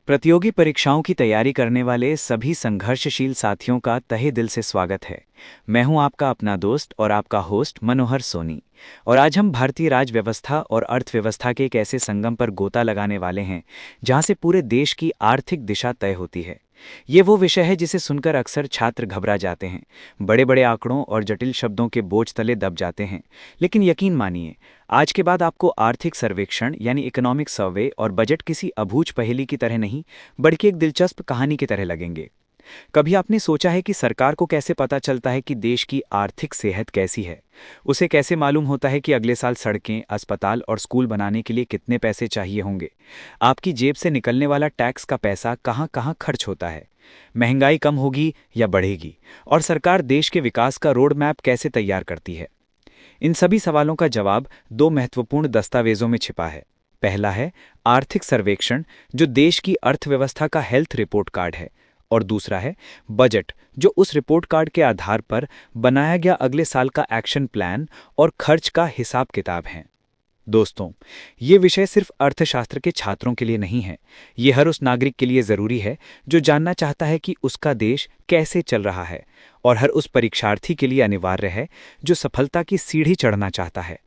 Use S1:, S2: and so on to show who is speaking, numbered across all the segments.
S1: प्रतियोगी परीक्षाओं की तैयारी करने वाले सभी संघर्षशील साथियों का तहे दिल से स्वागत है। मैं हूं आपका अपना दोस्त और आपका होस्ट मनोहर सोनी। और आज हम भारतीय राज व्यवस्था और अर्थव्यवस्था के एक ऐसे संगम पर गोता लगाने वाले हैं जहां से पूरे देश की आर्थिक दिशा तय होती है। ये वो विषय है जिसे सुनकर अक्सर छात्र घबरा जाते हैं, बड़े बड़े आंकड़ों और जटिल शब्दों के बोझ तले दब जाते हैं। लेकिन यकीन मानिए, आज के बाद आपको आर्थिक सर्वेक्षण यानी इकोनॉमिक सर्वे और बजट किसी अबूझ पहेली की तरह नहीं, बल्कि एक दिलचस्प कहानी की तरह लगेंगे। कभी आपने सोचा है कि सरकार को कैसे पता चलता है कि देश की आर्थिक सेहत कैसी है? उसे कैसे मालूम होता है कि अगले साल सड़कें, अस्पताल और स्कूल बनाने के लिए कितने पैसे चाहिए होंगे? आपकी जेब से निकलने वाला टैक्स का पैसा कहाँ कहाँ खर्च होता है? महंगाई कम होगी या बढ़ेगी? और सरकार देश के विकास का रोड मैप कैसे तैयार करती है? इन सभी सवालों का जवाब दो महत्वपूर्ण दस्तावेजों में छिपा है। पहला है आर्थिक सर्वेक्षण, जो देश की अर्थव्यवस्था का हेल्थ रिपोर्ट कार्ड है, और दूसरा है बजट, जो उस रिपोर्ट कार्ड के आधार पर बनाया गया अगले साल का एक्शन प्लान और खर्च का हिसाब किताब है। दोस्तों, ये विषय सिर्फ अर्थशास्त्र के छात्रों के लिए नहीं है। ये हर उस नागरिक के लिए जरूरी है जो जानना चाहता है कि उसका देश कैसे चल रहा है, और हर उस परीक्षार्थी के लिए अनिवार्य है जो सफलता की सीढ़ी चढ़ना चाहता है।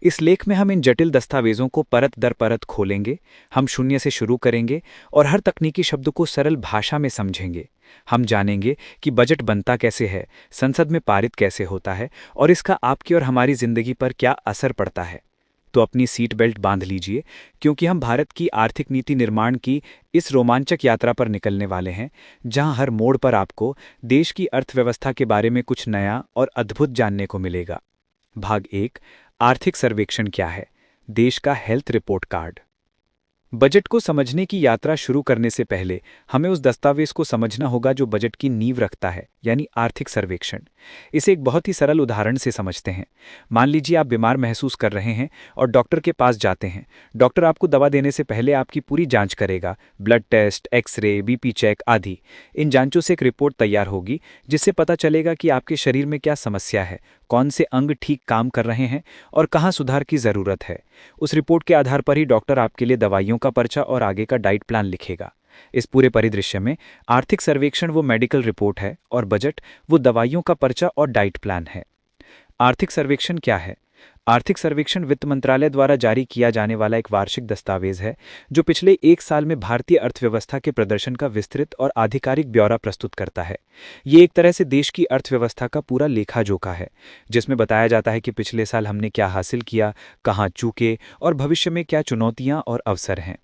S1: इस लेख में हम इन जटिल दस्तावेजों को परत दर परत खोलेंगे। हम शून्य से शुरू करेंगे और हर तकनीकी शब्द को सरल भाषा में समझेंगे। हम जानेंगे कि बजट बनता कैसे है, संसद में पारित कैसे होता है, और इसका आपकी और हमारी जिंदगी पर क्या असर पड़ता है। तो अपनी सीट बेल्ट बांध लीजिए, क्योंकि हम भारत की आर्थिक नीति निर्माण की इस रोमांचक यात्रा पर निकलने वाले हैं, जहां हर मोड़ पर आपको देश की अर्थव्यवस्था के बारे में कुछ नया और अद्भुत जानने को मिलेगा। भाग एक, आर्थिक सर्वेक्षण क्या है? देश का हेल्थ रिपोर्ट कार्ड। बजट को समझने की यात्रा शुरू करने से पहले हमें उस दस्तावेज को समझना होगा जो बजट की नींव रखता है, यानी आर्थिक सर्वेक्षण। इसे एक बहुत ही सरल उदाहरण से समझते हैं। मान लीजिए आप बीमार महसूस कर रहे हैं और डॉक्टर के पास जाते हैं। डॉक्टर आपको दवा देने से पहले आपकी पूरी जांच करेगा, blood test, x-ray, BP check आदि। इन जांचों से एक रिपोर्ट तैयार होगी जिससे पता चलेगा कि आपके शरीर में क्या समस्या है, कौन से अंग ठीक काम कर रहे हैं और कहाँ सुधार की जरूरत है। उस रिपोर्ट के आधार पर ही डॉक्टर आपके लिए दवाइयों का पर्चा और आगे का डाइट प्लान लिखेगा। इस पूरे परिदृश्य में आर्थिक सर्वेक्षण वो मेडिकल रिपोर्ट है और बजट वो दवाइयों का पर्चा और डाइट प्लान है। आर्थिक सर्वेक्षण क्या है? आर्थिक सर्वेक्षण वित्त मंत्रालय द्वारा जारी किया जाने वाला एक वार्षिक दस्तावेज है जो पिछले एक साल में भारतीय अर्थव्यवस्था के प्रदर्शन का विस्तृत और आधिकारिक ब्यौरा प्रस्तुत करता है। ये एक तरह से देश की अर्थव्यवस्था का पूरा लेखा जोखा है, जिसमें बताया जाता है कि पिछले साल हमने क्या हासिल किया, कहाँ चूके और भविष्य में क्या चुनौतियां और अवसर हैं।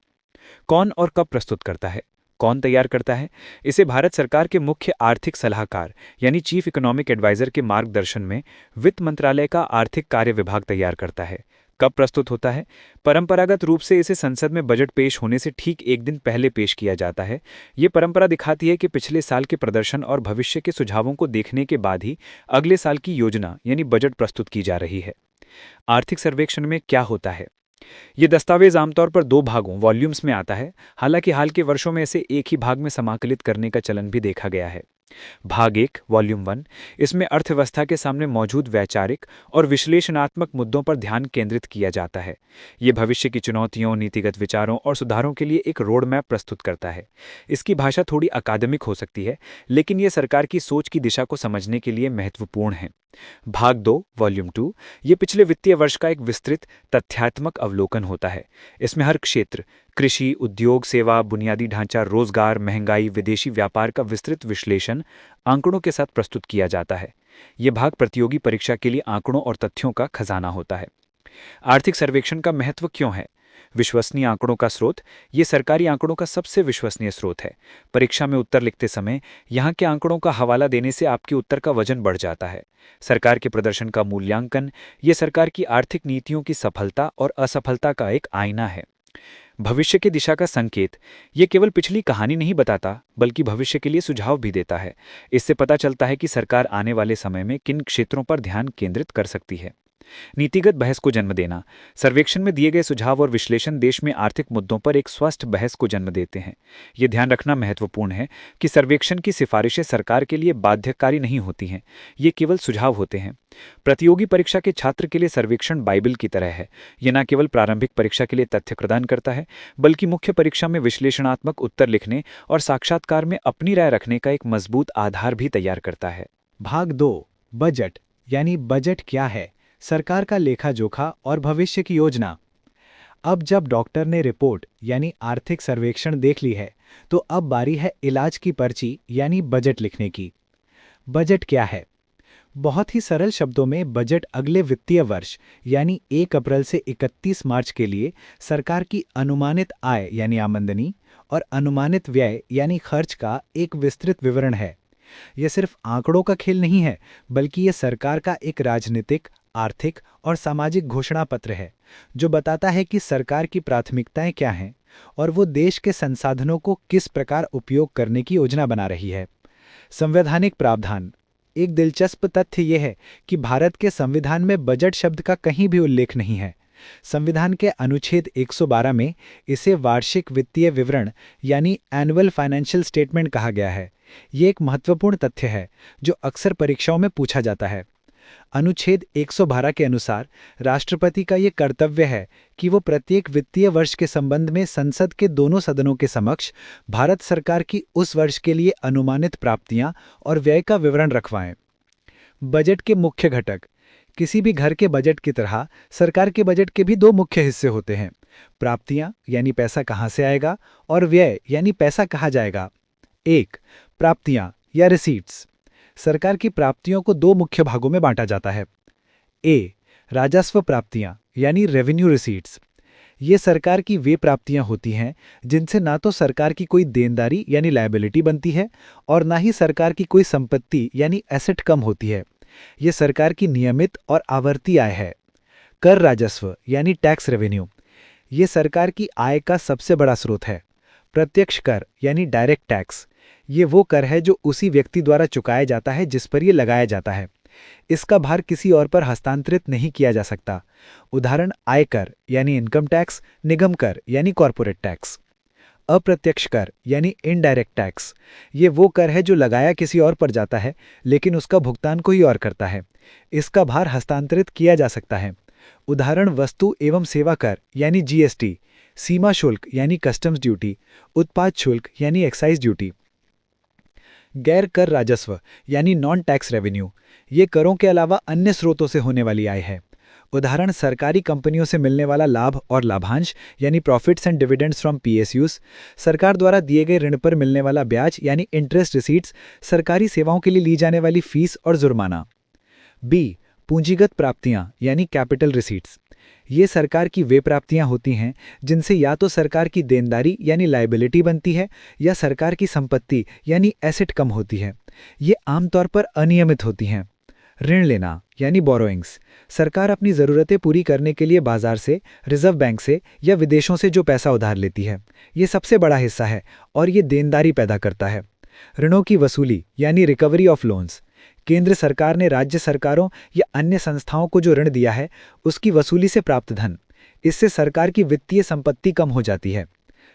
S1: कौन और कब प्रस्तुत करता है? कौन तैयार करता है? इसे भारत सरकार के मुख्य आर्थिक सलाहकार यानी चीफ इकोनॉमिक एडवाइजर के मार्गदर्शन में वित्त मंत्रालय का आर्थिक कार्य विभाग तैयार करता है। कब प्रस्तुत होता है? परंपरागत रूप से इसे संसद में बजट पेश होने से ठीक एक दिन पहले पेश किया जाता है। ये परंपरा दिखाती है कि पिछले साल के प्रदर्शन और भविष्य के सुझावों को देखने के बाद ही अगले साल की योजना यानी बजट प्रस्तुत की जा रही है। आर्थिक सर्वेक्षण में क्या होता है? ये दस्तावेज आमतौर पर दो भागों वॉल्यूम्स में आता है। हालांकि हाल के वर्षों में इसे एक ही भाग में समाकलित करने का चलन भी देखा गया है। भाग एक, वॉल्यूम वन, इसमें अर्थव्यवस्था के सामने मौजूद वैचारिक और विश्लेषणात्मक मुद्दों पर ध्यान केंद्रित किया जाता है। ये भविष्य की चुनौतियों, नीतिगत विचारों और सुधारों के लिए एक रोड मैप प्रस्तुत करता है। इसकी भाषा थोड़ी अकादमिक हो सकती है, लेकिन ये सरकार की सोच की दिशा को समझने के लिए महत्वपूर्ण है। भाग दो, वॉल्यूम टू, ये पिछले वित्तीय वर्ष का एक विस्तृत तथ्यात्मक अवलोकन होता है। इसमें हर क्षेत्र, कृषि, उद्योग, सेवा, बुनियादी ढांचा, रोजगार, महंगाई, विदेशी व्यापार का विस्तृत विश्लेषण आंकड़ों के साथ प्रस्तुत किया जाता है। यह भाग प्रतियोगी परीक्षा के लिए आंकड़ों और तथ्यों का खजाना होता है। आर्थिक सर्वेक्षण का महत्व क्यों है? विश्वसनीय आंकड़ों का स्रोत। ये सरकारी आंकड़ों का सबसे विश्वसनीय स्रोत है। परीक्षा में उत्तर लिखते समय यहाँ के आंकड़ों का हवाला देने से आपके उत्तर का वजन बढ़ जाता है। सरकार के प्रदर्शन का मूल्यांकन। ये सरकार की आर्थिक नीतियों की सफलता और असफलता का एक आईना है। भविष्य की दिशा का संकेत। ये केवल पिछली कहानी नहीं बताता, बल्कि भविष्य के लिए सुझाव भी देता है। इससे पता चलता है कि सरकार आने वाले समय में किन क्षेत्रों पर ध्यान केंद्रित कर सकती है। नीतिगत बहस को जन्म देना। सर्वेक्षण में दिए गए सुझाव और विश्लेषण देश में आर्थिक मुद्दों पर एक स्वस्थ बहस को जन्म देते हैं। ये ध्यान रखना महत्वपूर्ण है कि सर्वेक्षण की सिफारिशें सरकार के लिए बाध्यकारी नहीं होती हैं, ये केवल सुझाव होते हैं। प्रतियोगी परीक्षा के छात्र के लिए सर्वेक्षण बाइबल की तरह है। ये न केवल प्रारंभिक परीक्षा के लिए तथ्य प्रदान करता है, बल्कि मुख्य परीक्षा में विश्लेषणात्मक उत्तर लिखने और साक्षात्कार में अपनी राय रखने का एक मजबूत आधार भी तैयार करता है।
S2: भाग 2, बजट यानी बजट क्या है, सरकार का लेखा जोखा और भविष्य की योजना। अब जब डॉक्टर ने रिपोर्ट यानी आर्थिक सर्वेक्षण देख ली है, तो अब बारी है इलाज की पर्ची यानी बजट लिखने की। बजट क्या है? बहुत ही सरल शब्दों में बजट अगले वित्तीय वर्ष यानी 1 अप्रैल से 31 मार्च के लिए सरकार की अनुमानित आय यानी आमदनी और अनुमानित व्यय यानी खर्च का एक विस्तृत विवरण है। यह सिर्फ आंकड़ों का खेल नहीं है, बल्कि यह सरकार का एक राजनीतिक, आर्थिक और सामाजिक घोषणा पत्र है, जो बताता है कि सरकार की प्राथमिकताएं क्या हैं और वो देश के संसाधनों को किस प्रकार उपयोग करने की योजना बना रही है। संवैधानिक प्रावधान। एक दिलचस्प तथ्य यह है कि भारत के संविधान में बजट शब्द का कहीं भी उल्लेख नहीं है। संविधान के अनुच्छेद 112 में इसे वार्षिक वित्तीय विवरण यानी एनुअल फाइनेंशियल स्टेटमेंट कहा गया है। ये एक महत्वपूर्ण तथ्य है जो अक्सर परीक्षाओं में पूछा जाता है। अनुच्छेद 112 के अनुसार राष्ट्रपति का ये कर्तव्य है कि वो प्रत्येक वित्तीय वर्ष के संबंध में संसद के दोनों सदनों के समक्ष भारत सरकार की उस वर्ष के लिए अनुमानित प्राप्तियां और व्यय का विवरण रखवाएं। बजट के मुख्य घटक। किसी भी घर के बजट की तरह सरकार के बजट के भी दो मुख्य हिस्से होते हैं, प्राप्तियां यानी पैसा कहां से आएगा और व्यय यानी पैसा कहाँ जाएगा। 1. प्राप्तियां या रिसीट्स। सरकार की प्राप्तियों को दो मुख्य भागों में बांटा जाता है। ए. राजस्व प्राप्तियां यानी रेवेन्यू रिसीट्स। ये सरकार की वे प्राप्तियां होती हैं जिनसे ना तो सरकार की कोई देनदारी यानी लायबिलिटी बनती है और ना ही सरकार की कोई संपत्ति यानी एसेट कम होती है। ये सरकार की नियमित और आवर्ती आय है। कर राजस्व यानी टैक्स रेवेन्यू। ये सरकार की आय का सबसे बड़ा स्रोत है। प्रत्यक्ष कर यानी डायरेक्ट टैक्स। ये वो कर है जो उसी व्यक्ति द्वारा चुकाया जाता है जिस पर यह लगाया जाता है। इसका भार किसी और पर हस्तांतरित नहीं किया जा सकता। उदाहरण आयकर यानी इनकम टैक्स, निगम कर यानी कॉर्पोरेट टैक्स। अप्रत्यक्ष कर यानी इनडायरेक्ट टैक्स। ये वो कर है जो लगाया किसी और पर जाता है लेकिन उसका भुगतान कोई और करता है। इसका भार हस्तांतरित किया जा सकता है। उदाहरण वस्तु एवं सेवा कर यानी जीएसटी, सीमा शुल्क यानी कस्टम्स ड्यूटी, उत्पाद शुल्क यानी एक्साइज ड्यूटी। गैर कर राजस्व यानी नॉन टैक्स रेवेन्यू। ये करों के अलावा अन्य स्रोतों से होने वाली आय है। उदाहरण सरकारी कंपनियों से मिलने वाला लाभ और लाभांश यानी profits and dividends from PSUs, सरकार द्वारा दिए गए ऋण पर मिलने वाला ब्याज यानी इंटरेस्ट रिसीट्स, सरकारी सेवाओं के लिए ली जाने वाली फीस और जुर्माना। बी. पूंजीगत प्राप्तियां यानी कैपिटल रिसीट्स। ये सरकार की वे प्राप्तियां होती हैं जिनसे या तो सरकार की देनदारी यानी लायबिलिटी बनती है या सरकार की संपत्ति यानी एसेट कम होती है। ये आमतौर पर अनियमित होती हैं। ऋण लेना यानी बोरोइंग्स। सरकार अपनी ज़रूरतें पूरी करने के लिए बाजार से, रिजर्व बैंक से या विदेशों से जो पैसा उधार लेती है, ये सबसे बड़ा हिस्सा है और ये देनदारी पैदा करता है। ऋणों की वसूली यानी रिकवरी ऑफ लोन्स। केंद्र सरकार ने राज्य सरकारों या अन्य संस्थाओं को जो ऋण दिया है उसकी वसूली से प्राप्त धन। इससे सरकार की वित्तीय संपत्ति कम हो जाती है।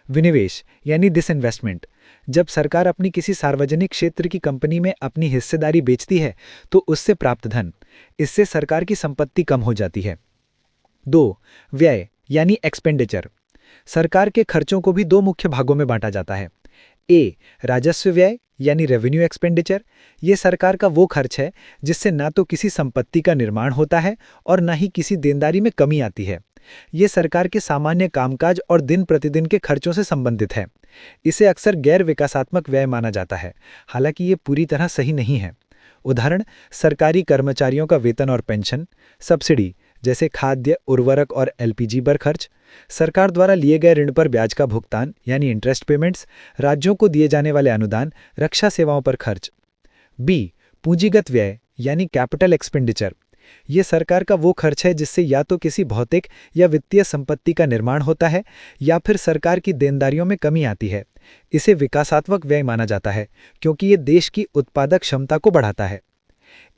S2: विनिवेश यानी डिसइन्वेस्टमेंट। जब सरकार अपनी किसी सार्वजनिक क्षेत्र की कंपनी में अपनी हिस्सेदारी बेचती है तो उससे प्राप्त धन, इससे सरकार की संपत्ति कम हो जाती है। 2. व्यय यानी एक्सपेंडिचर। सरकार के खर्चों को भी दो मुख्य भागों में बांटा जाता है। ए. राजस्व व्यय यानी रेवेन्यू एक्सपेंडिचर। ये सरकार का वो खर्च है जिससे ना तो किसी संपत्ति का निर्माण होता है और ना ही किसी देनदारी में कमी आती है। ये सरकार के सामान्य कामकाज और दिन प्रतिदिन के खर्चों से संबंधित है। इसे अक्सर गैर विकासात्मक व्यय माना जाता है, हालांकि ये पूरी तरह सही नहीं है। उदाहरण सरकारी कर्मचारियों का वेतन और पेंशन, सब्सिडी जैसे खाद्य, उर्वरक और एलपीजी पर खर्च, सरकार द्वारा लिए गए ऋण पर ब्याज का भुगतान यानी इंटरेस्ट पेमेंट्स, राज्यों को दिए जाने वाले अनुदान, रक्षा सेवाओं पर खर्च। बी. पूंजीगत व्यय यानी कैपिटल एक्सपेंडिचर। ये सरकार का वो खर्च है जिससे या तो किसी भौतिक या वित्तीय संपत्ति का निर्माण होता है या फिर सरकार की देनदारियों में कमी आती है। इसे विकासात्मक व्यय माना जाता है क्योंकि ये देश की उत्पादक क्षमता को बढ़ाता है।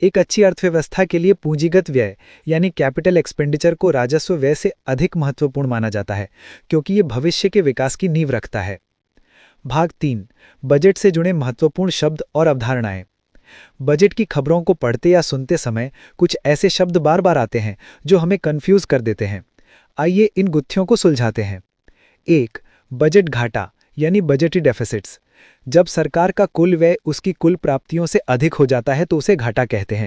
S2: एक अच्छी अर्थव्यवस्था के लिए पूंजीगत व्यय यानी कैपिटल एक्सपेंडिचर को राजस्व व्यय से अधिक महत्वपूर्ण माना जाता है, क्योंकि ये भविष्य के विकास की नींव रखता है। भाग 3। बजट से जुड़े महत्वपूर्ण शब्द और अवधारणाएं। बजट की खबरों को पढ़ते या सुनते समय कुछ ऐसे शब्द बार बार आते हैं जो हमें कंफ्यूज कर देते हैं। आइए इन गुत्थियों को सुलझाते हैं। 1. बजट घाटा यानी बजटी डेफिसिट्स। जब सरकार का कुल व्यय उसकी कुल प्राप्तियों से अधिक हो जाता है तो उसे घाटा कहते हैं।